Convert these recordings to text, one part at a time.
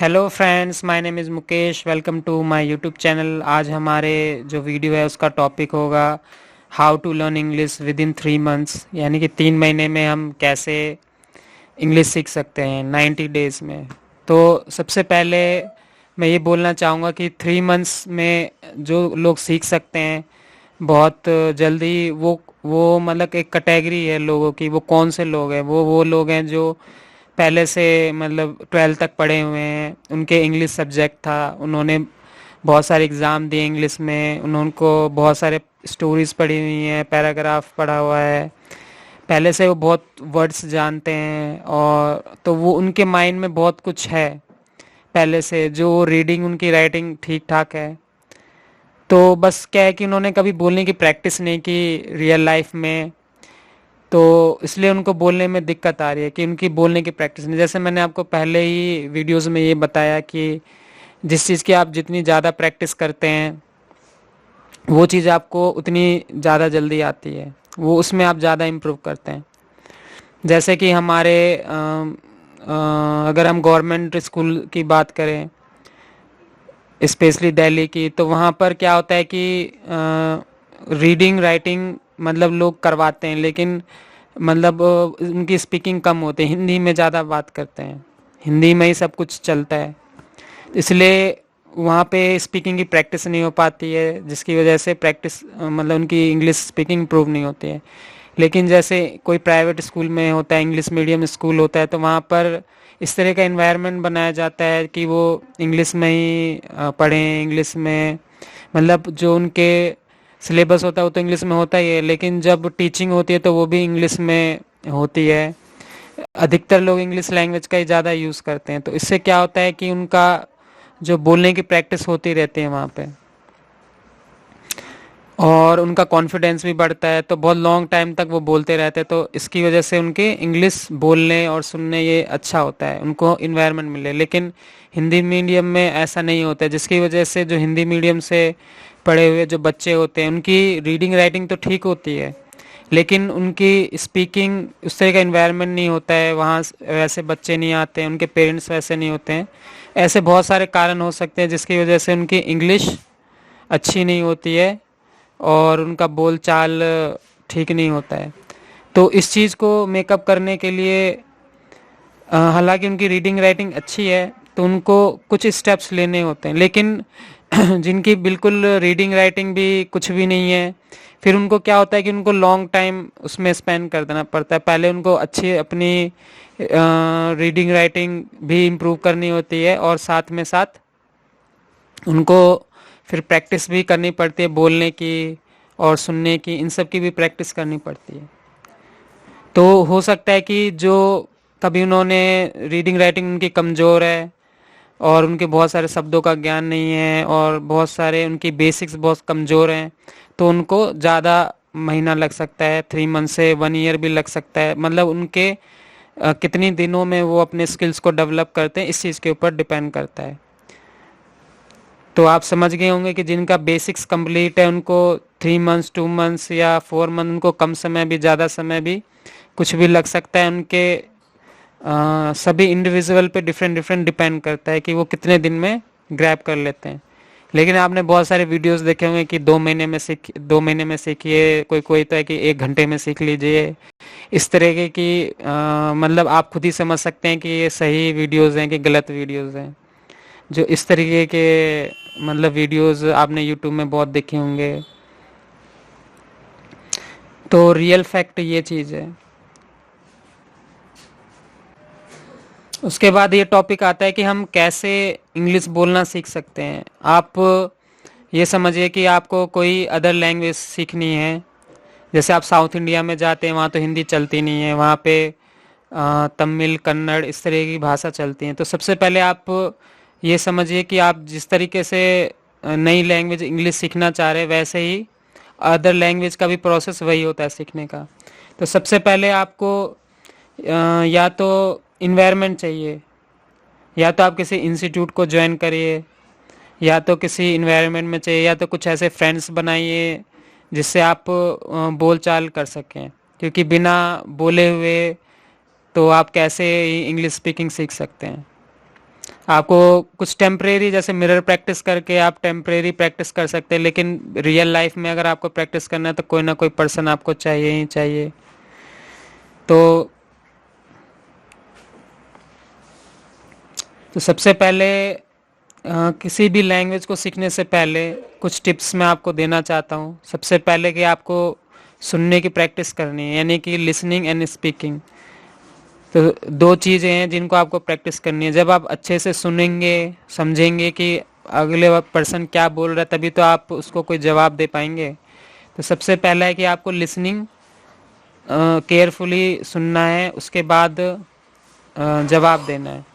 Hello friends, my name is Mukesh. Welcome to my YouTube channel. आज हमारे जो video है उसका टॉपिक होगा how to learn English within 3 months, यानी कि 3 महीने में हम कैसे इंग्लिश सीख सकते हैं 90 डेज़ में। तो सबसे पहले मैं ये बोलना चाहूँगा कि 3 मंथ्स में जो लोग सीख सकते हैं बहुत जल्दी, वो मतलब एक कैटेगरी है लोगों की। वो कौन से लोग हैं? वो लोग हैं जो पहले से मतलब 12th तक पढ़े हुए हैं, उनके इंग्लिश सब्जेक्ट था, उन्होंने बहुत सारे एग्ज़ाम दिए इंग्लिश में, उनको बहुत सारे स्टोरीज पढ़ी हुई हैं, पैराग्राफ पढ़ा हुआ है, पहले से वो बहुत वर्ड्स जानते हैं। और तो वो उनके माइंड में बहुत कुछ है पहले से, जो रीडिंग उनकी राइटिंग ठीक ठाक है। तो बस क्या है कि उन्होंने कभी बोलने की प्रैक्टिस नहीं की रियल लाइफ में, तो इसलिए उनको बोलने में दिक्कत आ रही है कि उनकी बोलने की प्रैक्टिस नहीं। जैसे मैंने आपको पहले ही वीडियोस में ये बताया कि जिस चीज़ की आप जितनी ज़्यादा प्रैक्टिस करते हैं वो चीज़ आपको उतनी ज़्यादा जल्दी आती है, वो उसमें आप ज़्यादा इम्प्रूव करते हैं। जैसे कि हमारे अगर हम गवर्नमेंट स्कूल की बात करें, स्पेशली दिल्ली की, तो वहाँ पर क्या होता है कि रीडिंग राइटिंग मतलब लोग करवाते हैं, लेकिन मतलब उनकी स्पीकिंग कम होती है, हिंदी में ज़्यादा बात करते हैं, हिंदी में ही सब कुछ चलता है। इसलिए वहाँ पे स्पीकिंग की प्रैक्टिस नहीं हो पाती है, जिसकी वजह से प्रैक्टिस मतलब उनकी इंग्लिश स्पीकिंग इम्प्रूव नहीं होती है। लेकिन जैसे कोई प्राइवेट स्कूल में होता है, इंग्लिश मीडियम स्कूल होता है, तो वहाँ पर इस तरह का इन्वायरमेंट बनाया जाता है कि वो इंग्लिश में ही पढ़ें, इंग्लिश में मतलब जो उनके सिलेबस होता है वो तो इंग्लिश में होता ही है, लेकिन जब टीचिंग होती है तो वो भी इंग्लिश में होती है। अधिकतर लोग इंग्लिश लैंग्वेज का ही ज़्यादा यूज़ करते हैं, तो इससे क्या होता है कि उनका जो बोलने की प्रैक्टिस होती रहती है वहाँ पे, और उनका कॉन्फिडेंस भी बढ़ता है, तो बहुत लॉन्ग टाइम तक वो बोलते रहते हैं। तो इसकी वजह से उनके इंग्लिश बोलने और सुनने ये अच्छा होता है, उनको इन्वायरमेंट मिले। लेकिन हिंदी मीडियम में ऐसा नहीं होता है, जिसकी वजह से जो हिंदी मीडियम से पढ़े हुए जो बच्चे होते हैं उनकी रीडिंग राइटिंग तो ठीक होती है, लेकिन उनकी स्पीकिंग उस तरह का इन्वायरमेंट नहीं होता है, वहाँ वैसे बच्चे नहीं आते हैं, उनके पेरेंट्स वैसे नहीं होते हैं। ऐसे बहुत सारे कारण हो सकते हैं जिसकी वजह से उनकी इंग्लिश अच्छी नहीं होती है और उनका बोल चाल ठीक नहीं होता है। तो इस चीज़ को मेकअप करने के लिए हालांकि उनकी रीडिंग राइटिंग अच्छी है तो उनको कुछ स्टेप्स लेने होते हैं, लेकिन जिनकी बिल्कुल रीडिंग राइटिंग भी कुछ भी नहीं है, फिर उनको क्या होता है कि उनको लॉन्ग टाइम उसमें स्पेंड कर देना पड़ता है। पहले उनको अच्छी अपनी रीडिंग राइटिंग भी इम्प्रूव करनी होती है, और साथ में साथ उनको फिर प्रैक्टिस भी करनी पड़ती है, बोलने की और सुनने की, इन सब की भी प्रैक्टिस करनी पड़ती है। तो हो सकता है कि जो कभी उन्होंने रीडिंग राइटिंग उनकी कमज़ोर है और उनके बहुत सारे शब्दों का ज्ञान नहीं है और बहुत सारे उनकी बेसिक्स बहुत कमज़ोर हैं, तो उनको ज़्यादा महीना लग सकता है, 3 मंथ से 1 ईयर भी लग सकता है। मतलब उनके कितनी दिनों में वो अपने स्किल्स को डेवलप करते हैं, इस चीज़ के ऊपर डिपेंड करता है। तो आप समझ गए होंगे कि जिनका बेसिक्स कंप्लीट है उनको 3 मंथ्स 2 मंथ्स या 4 मंथ, उनको कम समय भी ज़्यादा समय भी कुछ भी लग सकता है। उनके सभी इंडिविजुअल पे डिफरेंट डिफरेंट डिपेंड करता है कि वो कितने दिन में ग्रैब कर लेते हैं। लेकिन आपने बहुत सारे वीडियोस देखे होंगे कि 2 महीने में 2 महीने में सीखिए, कोई कोई तो है कि 1 घंटे में सीख लीजिए। इस तरह की मतलब आप खुद ही समझ सकते हैं कि ये सही वीडियोस हैं कि गलत वीडियोस हैं। जो इस तरीके के मतलब वीडियोस आपने यूट्यूब में बहुत देखे होंगे। तो रियल फैक्ट ये चीज़ है। उसके बाद ये टॉपिक आता है कि हम कैसे इंग्लिश बोलना सीख सकते हैं। आप ये समझिए कि आपको कोई अदर लैंग्वेज सीखनी है, जैसे आप साउथ इंडिया में जाते हैं, वहाँ तो हिंदी चलती नहीं है, वहाँ पे तमिल कन्नड़ इस तरह की भाषा चलती हैं। तो सबसे पहले आप ये समझिए कि आप जिस तरीके से नई लैंग्वेज इंग्लिश सीखना चाह रहे हैं, वैसे ही अदर लैंग्वेज का भी प्रोसेस वही होता है सीखने का। तो सबसे पहले आपको या तो इन्वायरमेंट चाहिए, या तो आप किसी इंस्टीट्यूट को ज्वाइन करिए, या तो किसी इन्वायरमेंट में चाहिए, या तो कुछ ऐसे फ्रेंड्स बनाइए जिससे आप बोल चाल कर सकें, क्योंकि बिना बोले हुए तो आप कैसे इंग्लिश स्पीकिंग सीख सकते हैं। आपको कुछ टेम्परेरी जैसे मिरर प्रैक्टिस करके आप टेम्परेरी प्रैक्टिस कर सकते हैं, लेकिन रियल लाइफ में अगर आपको प्रैक्टिस करना है तो कोई ना कोई पर्सन आपको चाहिए ही चाहिए। तो सबसे पहले किसी भी लैंग्वेज को सीखने से पहले कुछ टिप्स मैं आपको देना चाहता हूँ। सबसे पहले कि आपको सुनने की प्रैक्टिस करनी है, यानी कि लिसनिंग एंड स्पीकिंग। तो दो चीज़ें हैं जिनको आपको प्रैक्टिस करनी है। जब आप अच्छे से सुनेंगे, समझेंगे कि अगले पर्सन क्या बोल रहा है, तभी तो आप उसको कोई जवाब दे पाएंगे। तो सबसे पहला है कि आपको लिसनिंग केयरफुली सुनना है, उसके बाद जवाब देना है।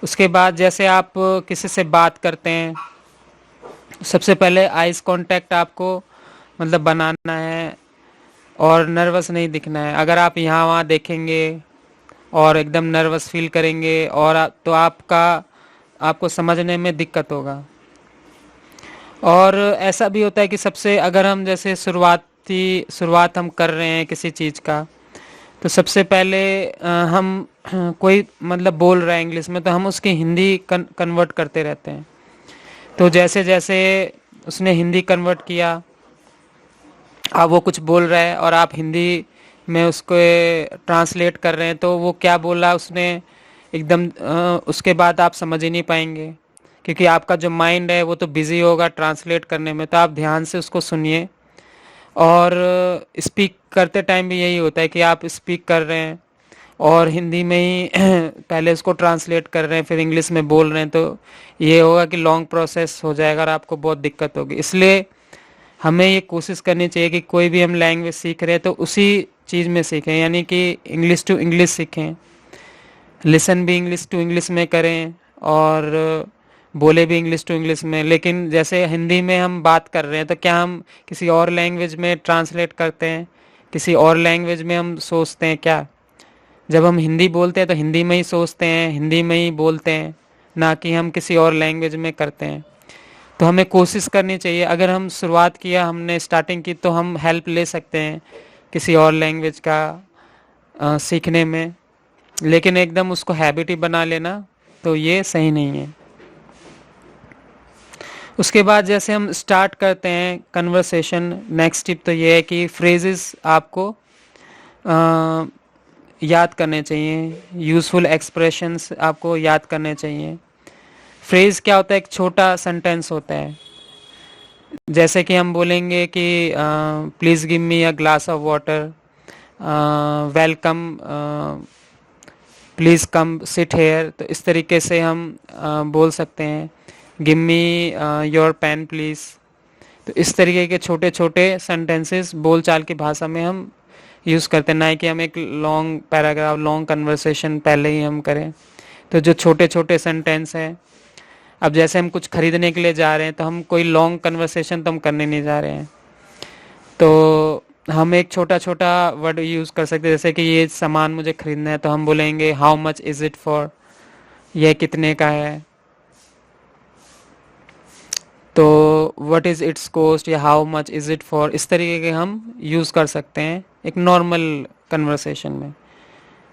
उसके बाद जैसे आप किसी से बात करते हैं, सबसे पहले आइज कांटेक्ट आपको मतलब बनाना है और नर्वस नहीं दिखना है। अगर आप यहाँ वहाँ देखेंगे और एकदम नर्वस फील करेंगे और तो आपको समझने में दिक्कत होगा। और ऐसा भी होता है कि सबसे अगर हम जैसे शुरुआत हम कर रहे हैं किसी चीज़ का, तो सबसे पहले हम कोई मतलब बोल रहा है इंग्लिश में, तो हम उसकी हिंदी कन्वर्ट करते रहते हैं। तो जैसे जैसे उसने हिंदी कन्वर्ट किया, अब वो कुछ बोल रहा है और आप हिंदी में उसको ट्रांसलेट कर रहे हैं, तो वो क्या बोला उसने एकदम उसके बाद आप समझ ही नहीं पाएंगे, क्योंकि आपका जो माइंड है वो तो बिजी होगा ट्रांसलेट करने में। तो आप ध्यान से उसको सुनिए। और स्पीक करते टाइम भी यही होता है कि आप स्पीक कर रहे हैं और हिंदी में ही पहले उसको ट्रांसलेट कर रहे हैं, फिर इंग्लिश में बोल रहे हैं, तो ये होगा कि लॉन्ग प्रोसेस हो जाएगा और आपको बहुत दिक्कत होगी। इसलिए हमें ये कोशिश करनी चाहिए कि कोई भी हम लैंग्वेज सीख रहे हैं तो उसी चीज़ में सीखें, यानी कि इंग्लिश टू इंग्लिश सीखें। लिसन भी इंग्लिश टू इंग्लिश में करें और बोले भी इंग्लिश टू इंग्लिश में। लेकिन जैसे हिंदी में हम बात कर रहे हैं, तो क्या हम किसी और लैंग्वेज में ट्रांसलेट करते हैं, किसी और लैंग्वेज में हम सोचते हैं क्या? जब हम हिंदी बोलते हैं तो हिंदी में ही सोचते हैं, हिंदी में ही बोलते हैं, ना कि हम किसी और लैंग्वेज में करते हैं। तो हमें कोशिश करनी चाहिए, अगर हम शुरुआत किया, हमने स्टार्टिंग की, तो हम हेल्प ले सकते हैं किसी और लैंग्वेज का सीखने में। लेकिन एकदम उसको हैबिट ही बना लेना तो ये सही नहीं है। उसके बाद जैसे हम स्टार्ट करते हैं कन्वर्सेशन, नेक्स्ट टिप तो ये है कि फ्रेजेस आपको याद करने चाहिए, यूज़फुल एक्सप्रेशंस आपको याद करने चाहिए। फ्रेज क्या होता है? एक छोटा सेंटेंस होता है। जैसे कि हम बोलेंगे कि please give me a glass of water, welcome, please come sit here. तो इस तरीके से हम बोल सकते हैं। Give me your pen please. तो इस तरीके के छोटे छोटे सेंटेंसेस बोलचाल की भाषा में हम यूज़ करते हैं, ना कि हम एक लॉन्ग पैराग्राफ, लॉन्ग कन्वर्सेशन पहले ही हम करें। तो जो छोटे छोटे सेंटेंस हैं, अब जैसे हम कुछ खरीदने के लिए जा रहे हैं, तो हम कोई लॉन्ग कन्वर्सेशन तो हम करने नहीं जा रहे हैं, तो हम एक छोटा छोटा वर्ड यूज़ कर सकते हैं। जैसे कि ये सामान मुझे खरीदना है, तो हम बोलेंगे how much is it for, यह कितने का है। तो व्हाट इज़ इट्स कॉस्ट या how much is it for, इस तरीके के हम यूज़ कर सकते हैं एक नॉर्मल कन्वर्सेशन में।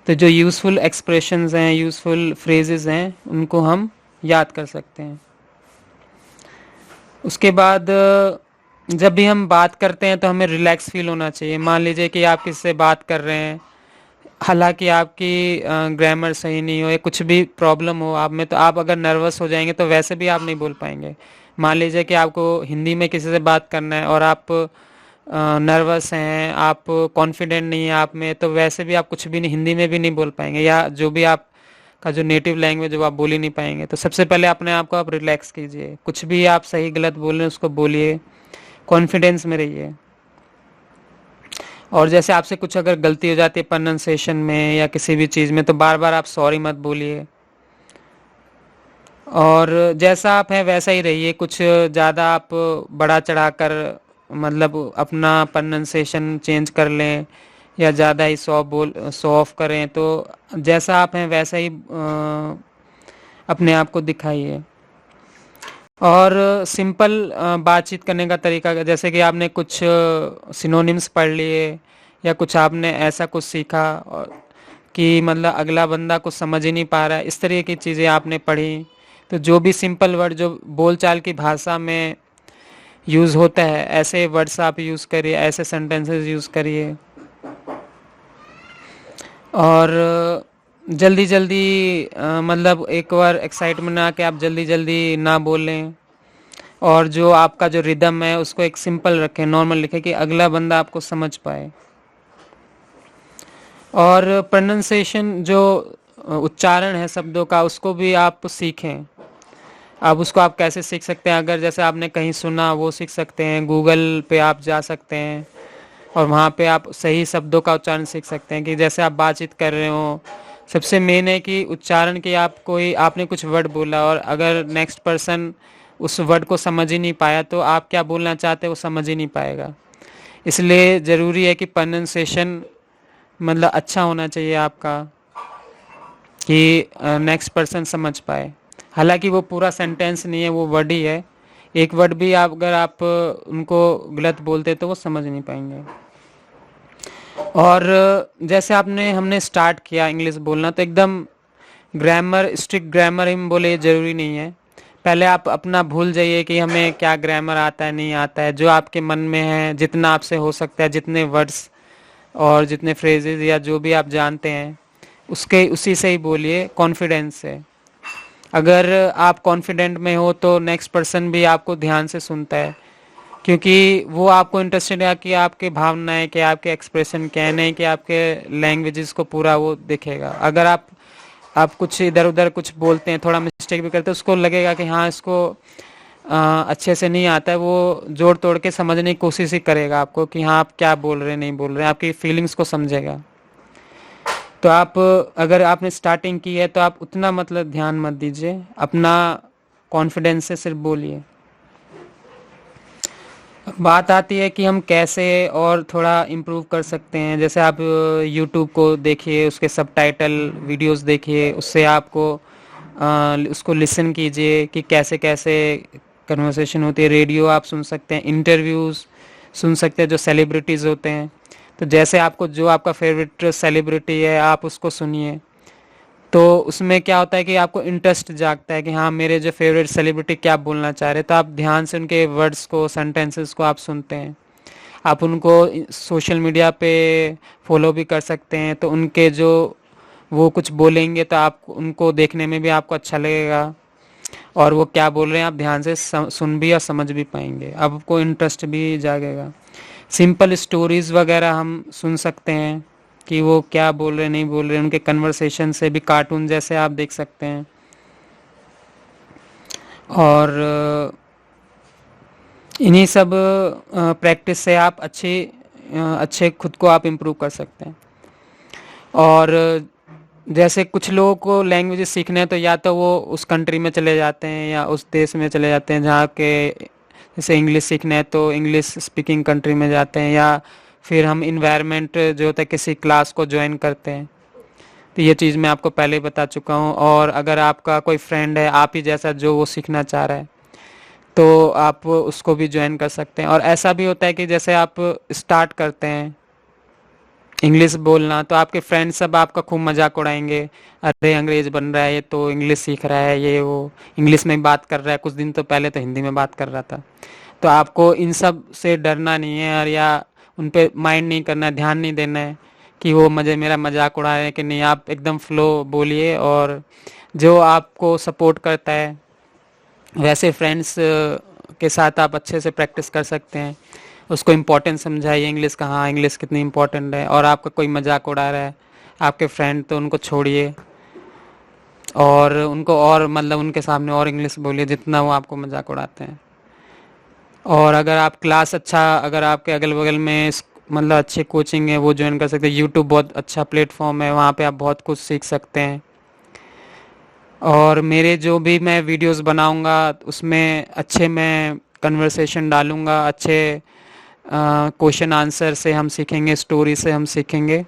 तो जो यूज़फुल एक्सप्रेशंस हैं, यूज़फुल फ्रेजेस हैं, उनको हम याद कर सकते हैं। उसके बाद जब भी हम बात करते हैं तो हमें रिलैक्स फील होना चाहिए। मान लीजिए कि आप किससे बात कर रहे हैं, हालांकि आपकी ग्रामर सही नहीं हो या कुछ भी प्रॉब्लम हो आप में, तो आप अगर नर्वस हो जाएंगे तो वैसे भी आप नहीं बोल पाएंगे। मान लीजिए कि आपको हिंदी में किसी से बात करना है और आप नर्वस हैं, आप कॉन्फिडेंट नहीं है आप में, तो वैसे भी आप कुछ भी नहीं, हिंदी में भी नहीं बोल पाएंगे, या जो भी आप का जो नेटिव लैंग्वेज है वो आप बोल ही नहीं पाएंगे। तो सबसे पहले अपने आप को आप रिलैक्स कीजिए, कुछ भी आप सही गलत बोल रहे हैं उसको बोलिए, कॉन्फिडेंस में रहिए। और जैसे आपसे कुछ अगर गलती हो जाती है प्रोनाउंसिएशन में या किसी भी चीज़ में, तो बार बार आप सॉरी मत बोलिए, और जैसा आप हैं वैसा ही रहिए। कुछ ज़्यादा आप बढ़ा चढ़ा कर मतलब अपना प्रोनाउंसिएशन चेंज कर लें या ज़्यादा ही शो ऑफ करें, तो जैसा आप हैं वैसा ही अपने आप को दिखाइए। और सिंपल बातचीत करने का तरीका, जैसे कि आपने कुछ सिनोनिम्स पढ़ लिए या कुछ आपने ऐसा कुछ सीखा और कि मतलब अगला बंदा कुछ समझ ही नहीं पा रहा है, इस तरह की चीज़ें आपने पढ़ी। तो जो भी सिंपल वर्ड जो बोलचाल की भाषा में यूज़ होता है, ऐसे वर्ड्स आप यूज़ करिए, ऐसे सेंटेंसेस यूज़ करिए। और जल्दी जल्दी मतलब एक बार एक्साइटमेंट में आके आप जल्दी जल्दी ना बोलें। और जो आपका जो रिदम है उसको एक सिंपल रखें, नॉर्मल लिखें कि अगला बंदा आपको समझ पाए। और प्रोनाउंसिएशन जो उच्चारण है शब्दों का, उसको भी आप सीखें। अब उसको आप कैसे सीख सकते हैं? अगर जैसे आपने कहीं सुना वो सीख सकते हैं, गूगल पे आप जा सकते हैं और वहाँ पे आप सही शब्दों का उच्चारण सीख सकते हैं। कि जैसे आप बातचीत कर रहे हो, सबसे मेन है कि उच्चारण की आप कोई आपने कुछ वर्ड बोला और अगर नेक्स्ट पर्सन उस वर्ड को समझ ही नहीं पाया तो आप क्या बोलना चाहते हैं वो समझ ही नहीं पाएगा। इसलिए ज़रूरी है कि प्रोनाउंसिएशन मतलब अच्छा होना चाहिए आपका, कि नेक्स्ट पर्सन समझ पाए। हालांकि वो पूरा सेंटेंस नहीं है, वो वर्ड ही है। एक वर्ड भी आप अगर आप उनको गलत बोलते तो वो समझ नहीं पाएंगे। और जैसे आपने हमने स्टार्ट किया इंग्लिश बोलना तो एकदम ग्रामर, स्ट्रिक्ट ग्रामर हम बोले ज़रूरी नहीं है। पहले आप अपना भूल जाइए कि हमें क्या ग्रामर आता है नहीं आता है। जो आपके मन में है, जितना आपसे हो सकता है, जितने वर्ड्स और जितने फ्रेजेस या जो भी आप जानते हैं उसके उसी से ही बोलिए, कॉन्फिडेंस से। अगर आप कॉन्फिडेंट में हो तो नेक्स्ट पर्सन भी आपको ध्यान से सुनता है, क्योंकि वो आपको इंटरेस्टेड है कि आपके भावनाएं क्या, आपके एक्सप्रेशन क्या है, नहीं कि आपके लैंग्वेजेस को पूरा वो देखेगा। अगर आप कुछ इधर उधर कुछ बोलते हैं, थोड़ा मिस्टेक भी करते हैं, उसको लगेगा कि हाँ इसको अच्छे से नहीं आता है, वो जोड़ तोड़ के समझने की कोशिश ही करेगा आपको कि हाँ आप क्या बोल रहे हैं नहीं बोल रहे हैं, आपकी फीलिंग्स को समझेगा। तो आप अगर आपने स्टार्टिंग की है तो आप उतना मतलब ध्यान मत दीजिए, अपना कॉन्फिडेंस से सिर्फ बोलिए। बात आती है कि हम कैसे और थोड़ा इम्प्रूव कर सकते हैं। जैसे आप यूट्यूब को देखिए, उसके सबटाइटल वीडियोस देखिए, उससे आपको उसको लिसन कीजिए कि कैसे कैसे कन्वर्सेशन होती है। रेडियो आप सुन सकते हैं, इंटरव्यूज़ सुन सकते हैं जो सेलिब्रिटीज़ होते हैं। तो जैसे आपको जो आपका फेवरेट सेलिब्रिटी है आप उसको सुनिए, तो उसमें क्या होता है कि आपको इंटरेस्ट जागता है कि हाँ मेरे जो फेवरेट सेलिब्रिटी क्या बोलना चाह रहे हैं। तो आप ध्यान से उनके वर्ड्स को, सेंटेंसेस को आप सुनते हैं। आप उनको सोशल मीडिया पे फॉलो भी कर सकते हैं, तो उनके जो वो कुछ बोलेंगे तो आप उनको देखने में भी आपको अच्छा लगेगा और वो क्या बोल रहे हैं आप ध्यान से सुन भी और समझ भी पाएंगे, आपको इंटरेस्ट भी जागेगा। सिंपल स्टोरीज़ वगैरह हम सुन सकते हैं कि वो क्या बोल रहे नहीं बोल रहे, उनके कन्वर्सेशन से भी कार्टून जैसे आप देख सकते हैं। और इन्हीं सब प्रैक्टिस से आप अच्छे खुद को आप इम्प्रूव कर सकते हैं। और जैसे कुछ लोगों को लैंग्वेजेस सीखने हैं तो या तो वो उस कंट्री में चले जाते हैं या उस देश में चले जाते हैं जहाँ के, जैसे इंग्लिश सीखना है तो इंग्लिश स्पीकिंग कंट्री में जाते हैं, या फिर हम इन्वायरमेंट जो होता है किसी क्लास को ज्वाइन करते हैं। तो ये चीज़ मैं आपको पहले ही बता चुका हूँ। और अगर आपका कोई फ्रेंड है आप ही जैसा जो वो सीखना चाह रहा है तो आप उसको भी ज्वाइन कर सकते हैं। और ऐसा भी होता है कि जैसे आप स्टार्ट करते हैं इंग्लिश बोलना तो आपके फ्रेंड्स सब आपका खूब मजाक उड़ाएंगे, अरे अंग्रेज बन रहा है ये, तो इंग्लिश सीख रहा है, ये वो इंग्लिश में बात कर रहा है, कुछ दिन तो पहले तो हिंदी में बात कर रहा था। तो आपको इन सब से डरना नहीं है, और या उन पे माइंड नहीं करना है, ध्यान नहीं देना है कि वो मेरा मजाक उड़ा रहे हैं कि नहीं। आप एकदम फ्लो बोलिए, और जो आपको सपोर्ट करता है वैसे फ्रेंड्स के साथ आप अच्छे से प्रैक्टिस कर सकते हैं। उसको इम्पोर्टेंट समझाइए इंग्लिश का, हाँ इंग्लिश कितनी इम्पोर्टेंट है। और आपका कोई मजाक उड़ा रहा है आपके फ्रेंड, तो उनको छोड़िए और उनको और मतलब उनके सामने और इंग्लिश बोलिए जितना वो आपको मजाक उड़ाते हैं। और अगर आप क्लास अच्छा, अगर आपके अगल बगल में मतलब अच्छी कोचिंग है वो ज्वाइन कर सकते हैं। यूट्यूब बहुत अच्छा प्लेटफॉर्म है, वहाँ पे आप बहुत कुछ सीख सकते हैं। और मेरे जो भी मैं वीडियोस बनाऊंगा उसमें अच्छे मैं कन्वर्सेशन डालूंगा, अच्छे क्वेश्चन आंसर से हम सीखेंगे, स्टोरी से हम सीखेंगे।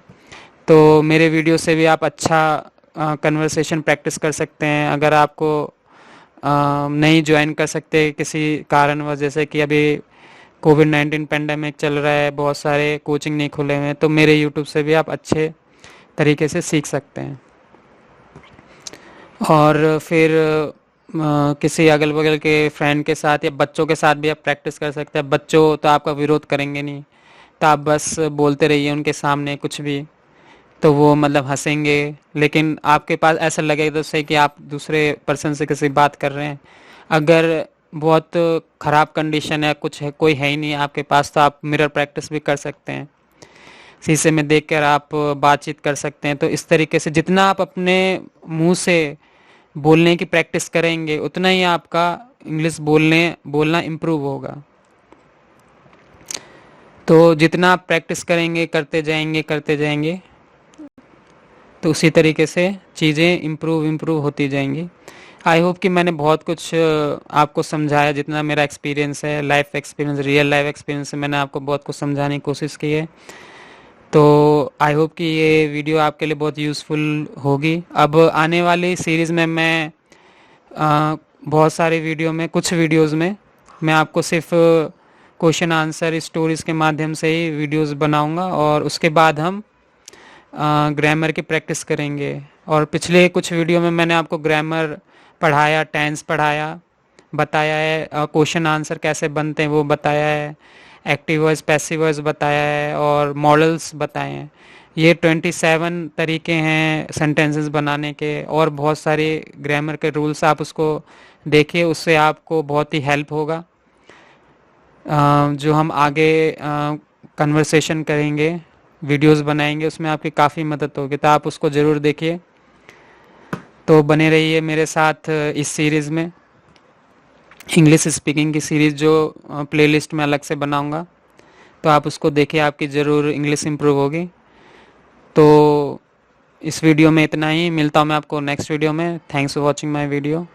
तो मेरे वीडियो से भी आप अच्छा कन्वर्सेशन प्रैक्टिस कर सकते हैं। अगर आपको नहीं ज्वाइन कर सकते किसी कारणवश, जैसे कि अभी कोविड-19 पेंडेमिक चल रहा है, बहुत सारे कोचिंग नहीं खुले हुए हैं, तो मेरे यूट्यूब से भी आप अच्छे तरीके से सीख सकते हैं। और फिर किसी अगल बगल के फ्रेंड के साथ या बच्चों के साथ भी आप प्रैक्टिस कर सकते हैं। बच्चों तो आपका विरोध करेंगे नहीं, तो आप बस बोलते रहिए उनके सामने कुछ भी, तो वो मतलब हंसेंगे, लेकिन आपके पास ऐसा लगेगा तो सही कि आप दूसरे पर्सन से किसी बात कर रहे हैं। अगर बहुत ख़राब कंडीशन है, कुछ है, कोई है ही नहीं आपके पास, तो आप मिरर प्रैक्टिस भी कर सकते हैं। शीशे में देखकर आप बातचीत कर सकते हैं। तो इस तरीके से जितना आप अपने मुंह से बोलने की प्रैक्टिस करेंगे उतना ही आपका इंग्लिश बोलना इम्प्रूव होगा। तो जितना आप प्रैक्टिस करेंगे, करते जाएंगे, तो उसी तरीके से चीज़ें इम्प्रूव होती जाएंगी। आई होप कि मैंने बहुत कुछ आपको समझाया। जितना मेरा एक्सपीरियंस है, life experience, real life experience से मैंने आपको बहुत कुछ समझाने की कोशिश की है। तो आई होप कि ये वीडियो आपके लिए बहुत यूज़फुल होगी। अब आने वाली सीरीज़ में मैं बहुत सारे वीडियो में, कुछ वीडियोस में मैं आपको सिर्फ क्वेश्चन आंसर स्टोरीज़ के माध्यम से ही वीडियोस बनाऊंगा, और उसके बाद हम ग्रामर की प्रैक्टिस करेंगे। और पिछले कुछ वीडियो में मैंने आपको ग्रामर पढ़ाया, टेंस पढ़ाया, बताया है, क्वेश्चन आंसर कैसे बनते हैं वो बताया है, एक्टिव वॉइस पैसिव वॉइस बताया है, और मॉडल्स बताए हैं। ये 27 तरीके हैं सेंटेंसेस बनाने के, और बहुत सारे ग्रामर के रूल्स। आप उसको देखिए, उससे आपको बहुत ही हेल्प होगा। जो हम आगे कन्वर्सेशन करेंगे, वीडियोस बनाएंगे, उसमें आपकी काफ़ी मदद होगी। तो आप उसको ज़रूर देखिए। तो बने रहिए मेरे साथ इस सीरीज़ में, इंग्लिश स्पीकिंग की सीरीज़ जो प्लेलिस्ट में अलग से बनाऊंगा। तो आप उसको देखिए, आपकी ज़रूर इंग्लिश इम्प्रूव होगी। तो इस वीडियो में इतना ही। मिलता हूँ मैं आपको नेक्स्ट वीडियो में। Thanks for watching my video.